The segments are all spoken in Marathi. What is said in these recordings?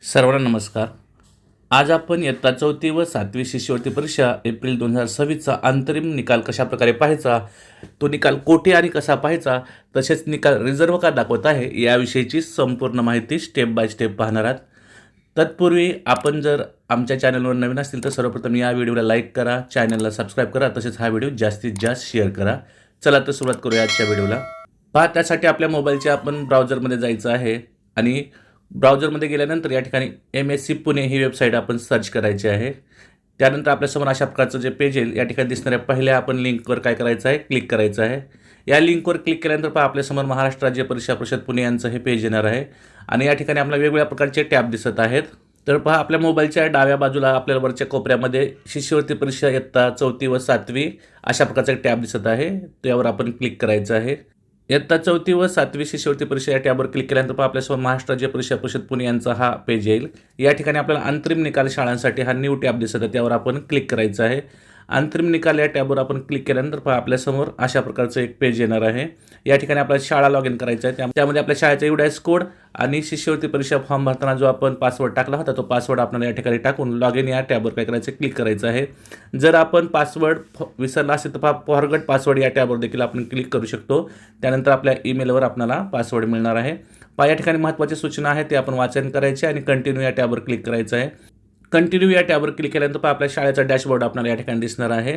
सर्वांना नमस्कार. आज आपण इयत्ता 4थी व 7वी शिष्यवृत्ती परीक्षा एप्रिल 2026चा अंतरिम निकाल कशाप्रकारे पाहायचा, तो निकाल कोठे आणि कसा पाहायचा, तसेच निकाल रिझर्व्ह का दाखवत आहे याविषयीची संपूर्ण माहिती स्टेप बाय स्टेप पाहणार आहात. तत्पूर्वी आपण जर आमच्या चॅनलवर नवीन असतील तर सर्वप्रथम या व्हिडिओला लाईक करा, चॅनलला सबस्क्राईब करा, तसेच हा व्हिडिओ जास्तीत जास्त शेअर करा. चला तर सुरुवात करूया आजच्या व्हिडिओला. पहा, त्यासाठी आपल्या मोबाईलच्या आपण ब्राउझरमध्ये जायचं आहे आणि ब्राउझरमध्ये गेल्यानंतर या ठिकाणी MSc पुणे ही वेबसाईट आपण सर्च करायची आहे. त्यानंतर आपल्यासमोर अशा प्रकारचं जे पेज येईल, या ठिकाणी दिसणाऱ्या पहिल्या आपण लिंकवर काय करायचं आहे, क्लिक करायचं आहे. या लिंकवर क्लिक केल्यानंतर पहा आपल्यासमोर महाराष्ट्र राज्य परीक्षा परिषद पुणे यांचं हे पेज येणार आहे आणि या ठिकाणी आपल्याला वेगवेगळ्या प्रकारचे टॅब दिसत आहेत. तर पहा, आपल्या मोबाईलच्या डाव्या बाजूला आपल्याला वरच्या कोपऱ्यामध्ये शिष्यवृत्ती परीक्षा इयत्ता 4थी व 7वी अशा प्रकारचा एक टॅब दिसत आहे. त्यावर आपण क्लिक करायचं आहे. इयत्ता 4थी व 7वी शिष्यवृत्ती परीक्षा या टॅबवर क्लिक केल्यानंतर पहा आपल्यासमोर महाराष्ट्र राज्य परीक्षा परिषद पुणे यांचा हा पेज येईल. या ठिकाणी आपल्याला अंतरिम निकाल शाळांसाठी हा न्यू टॅब दिसत आहे, त्यावर आपण क्लिक करायचं आहे. अंतरिम निकाल या टॅबवर आपण क्लिक केल्यानंतर पहा आपल्यासमोर अशा प्रकारचं एक पेज येणार आहे. या ठिकाणी आपल्याला शाळा लॉग इन करायचं आहे. त्यामध्ये आपल्या शाळेचा UDIS कोड आणि शिष्यवृत्ती परीक्षा फॉर्म भरताना जो आपण पासवर्ड टाकला होता तो पासवर्ड आपल्याला या ठिकाणी टाकून लॉग इन या टॅबवर काय करायचं, क्लिक करायचं आहे. जर आपण पासवर्ड विसरला असेल तर पहा फॉरगट पासवर्ड या टॅबवर देखील आपण क्लिक करू शकतो. त्यानंतर आपल्या ईमेलवर आपल्याला पासवर्ड मिळणार आहे. पहा, या ठिकाणी महत्त्वाची सूचना आहे ते आपण वाचन करायचे आणि कंटिन्यू या टॅबवर क्लिक करायचं आहे. कंटिन्यू या टॅबवर क्लिक केल्यानंतर पहा आपल्या शाळेचा डॅशबोर्ड आपल्याला या ठिकाणी दिसणार आहे.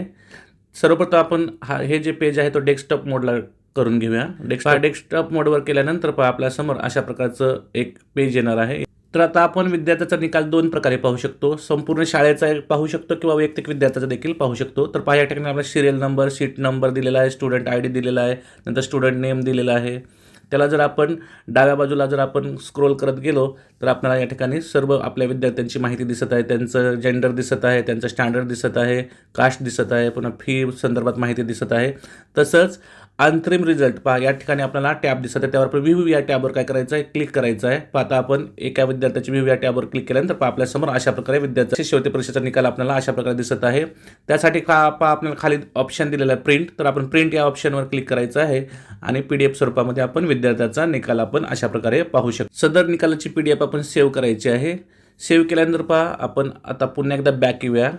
सर्वप्रथम आपण हे जे पेज आहे तो डेस्कटॉप मोडला करून घेऊया. डेस्कटॉप मोडवर केल्यानंतर पहा आपल्यासमोर अशा प्रकारचं एक पेज येणार आहे. तर आता आपण विद्यार्थ्याचा निकाल दोन प्रकारे पाहू शकतो. संपूर्ण शाळेचा पाहू शकतो किंवा वैयक्तिक विद्यार्थ्याचा देखील पाहू शकतो. तर पहा, या ठिकाणी आपला सिरियल नंबर, सीट नंबर दिलेला आहे, स्टुडंट ID दिलेला आहे, नंतर स्टुडंट नेम दिलेला आहे. त्याला जर आपण डाव्या बाजूला जर आपण स्क्रोल करत गेलो तर आपल्याला या ठिकाणी सर्व आपल्या विद्यार्थ्यांची माहिती दिसत आहे. त्यांचं जेंडर दिसत आहे, त्यांचं स्टँडर्ड दिसत आहे, कास्ट दिसत आहे, पुन्हा फी संदर्भात माहिती दिसत आहे. तसंच अंतरिम रिझल्ट पहा या ठिकाणी आपल्याला टॅब दिसत आहे, त्यावर आपण व्ह्यू या टॅबवर काय करायचं आहे, क्लिक करायचं आहे. पाहता आपण एका विद्यार्थ्याची व्ह्यू या टॅबवर क्लिक केल्यानंतर पहा आपल्यासमोर अशा प्रकारे विद्यार्थ्याची शिष्यवृत्ती परीक्षेचा निकाल आपल्याला अशा प्रकारे दिसत आहे. त्यासाठी आपल्याला खाली ऑप्शन दिलेला आहे प्रिंट, तर आपण प्रिंट या ऑप्शनवर क्लिक करायचं आहे आणि PDF स्वरूपामध्ये आपण विद्यार्थ्याचा निकाल आपण अशा प्रकारे पाहू शकतो. सदर निकालाची PDF आपण सेव्ह करायची आहे. सेव्ह केल्यानंतर पहा आपण आता पुन्हा एकदा बॅक येऊया.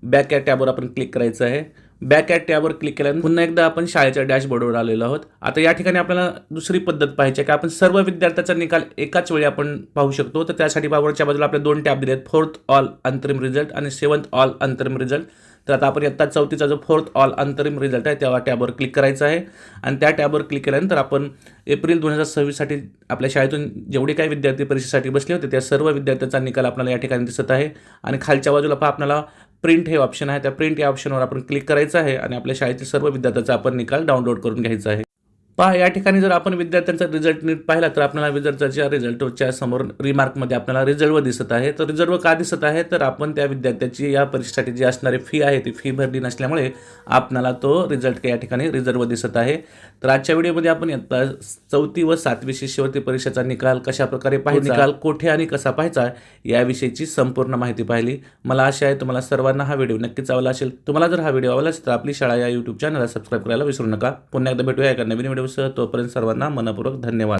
बॅक या टॅबवर आपण क्लिक करायचं आहे. बॅक ॲट टॅबवर क्लिक केल्यानंतर पुन्हा एकदा आपण शाळेच्या डॅशबोर्डवर आलेलो आहोत. आता या ठिकाणी आपल्याला दुसरी पद्धत पाहायची आहे की आपण सर्व विद्यार्थ्याचा निकाल एकाच वेळी आपण पाहू शकतो. तर त्यासाठी वरच्या बाजूला आपले दोन टॅब दिले आहेत, 4th ऑल अंतरिम रिझल्ट आणि 7th ऑल अंतरिम रिझल्ट. तर आता आपण इयत्ता 4थीचा जो 4th ऑल अंतरिम रिझल्ट आहे त्या टॅबवर क्लिक करायचं आहे आणि त्या टॅबवर क्लिक केल्यानंतर आपण एप्रिल 2026साठी आपल्या शाळेतून जेवढे काही विद्यार्थी परीक्षेसाठी बसले होते त्या सर्व विद्यार्थ्यांचा निकाल आपल्याला या ठिकाणी दिसत आहे. आणि खालच्या बाजूला पहा आपल्याला प्रिंट हे ऑप्शन आहे, त्या प्रिंट या ऑप्शनवर आपण क्लिक करायचं आहे आणि आपल्या शाळेतील सर्व विद्यार्थ्यांचा आपण निकाल डाउनलोड करून घ्यायचा आहे. पहा, या ठिकाणी जर आपण विद्यार्थ्यांचा रिझल्ट नीट पाहिला तर आपल्याला विद्यार्थ्याच्या रिझल्टच्या समोर रिमार्कमध्ये आपल्याला रिझर्व्ह दिसत आहे. तर रिझर्व्ह का दिसत आहे, तर आपण त्या विद्यार्थ्याची या परीक्षेसाठी जी असणारी फी आहे ती फी भरली नसल्यामुळे आपल्याला तो रिझल्ट या ठिकाणी रिझर्व्ह दिसत आहे. तर आजच्या व्हिडिओमध्ये आपण इयत्ता 4थी व 7वी शिष्यवृत्ती परीक्षेचा निकाल कशाप्रकारे पाहायचा, निकाल कोठे आणि कसा पाहायचा याविषयीची संपूर्ण माहिती पाहिली. मला आशा आहे तुम्हाला सर्वांना हा व्हिडिओ नक्कीच आवडला असेल. तुम्हाला जर हा व्हिडिओ आवडला असेल तर आपली शाळा या YouTube चॅनलला सबस्क्राईब करायला विसरू नका. पुन्हा एकदा भेटूया एका नवीन व्हिडिओसह. तोपर्यंत सर्वांना मनपूर्वक धन्यवाद.